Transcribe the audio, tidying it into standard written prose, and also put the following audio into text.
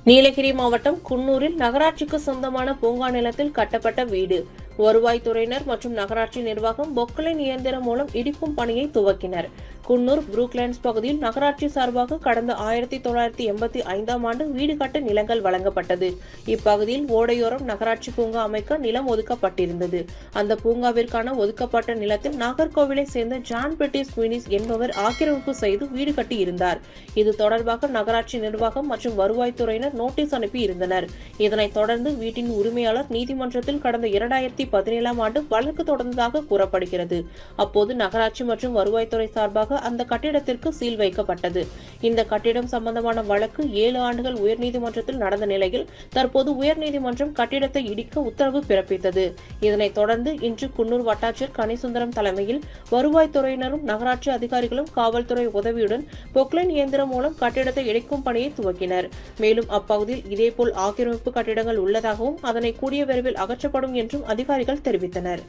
நீலகிரி மாவட்டம் குன்னூரில் நகராட்சிக்கு சொந்தமான பூங்கா நிலத்தில் கட்டப்பட்ட வீடு. வருவாய்த்துறையினர் மற்றும் நகராட்சி நிர்வாகம் பொக்லைன் இயந்திரம் மூலம் இடிக்கும் பணியை துவக்கினர். குன்னூர் புரூக்லேண்ட்ஸ் பகுதியில் நகராட்சி சார்பாக கடந்த 1985ஆம் ஆண்டு வீடு கட்ட நிலங்கள் வழங்கப்பட்டது. இப்பகுதியில் ஓடையோரம் நகராட்சி பூங்கா அமைக்க நிலம் ஒதுக்கப்பட்டிருந்தது. அந்த பூங்காவிற்கான ஒதுக்கப்பட்ட நிலத்தில் நாகர்கோவிலை சேர்ந்த ஜான் பிரிட்டிஸ் குயினிஸ் என்பவர் ஆக்கிரமிப்பு செய்து வீடு கட்டி இருந்தார். இது தொடர்பாக நகராட்சி நிர்வாகம் மற்றும் வருவாய்த்துறையினர் நோட்டீஸ் அனுப்பி இருந்தனர். இதனைத் தொடர்ந்து வீட்டின் உரிமையாளர் நீதிமன்றத்தில் கடந்த 2017ஆம் ஆண்டு வழக்கு தொடர்ந்ததாக கூறப்படுகிறது. அப்போது நகராட்சி மற்றும் வருவாய்த்துறை சார்பாக அந்த கட்டிடத்திற்கு சீல் வைக்கப்பட்டது. இந்த கட்டிடம் சம்பந்தமான வழக்கு 7 ஆண்டுகள் உயர்நீதிமன்றத்தில் நடந்த நிலையில் தற்போது உயர்நீதிமன்றம் கட்டிடத்தை இடிக்க உத்தரவு பிறப்பித்தது. இதனைத் தொடர்ந்து இன்று குன்னூர் வட்டாட்சியர் கனிசுந்தரம் தலைமையில் வருவாய்த்துறையினரும் நகராட்சி அதிகாரிகளும் காவல்துறை உதவியுடன் பொக்லைன் இயந்திரம் மூலம் கட்டிடத்தை இடிக்கும் பணியை துவக்கினர். மேலும் அப்பகுதியில் இதேபோல் ஆக்கிரமிப்பு கட்டிடங்கள் உள்ளதாகவும் அதனை கூடிய விரைவில் அகற்றப்படும் என்றும் அதிகாரிகள் தெரிவித்தனர்.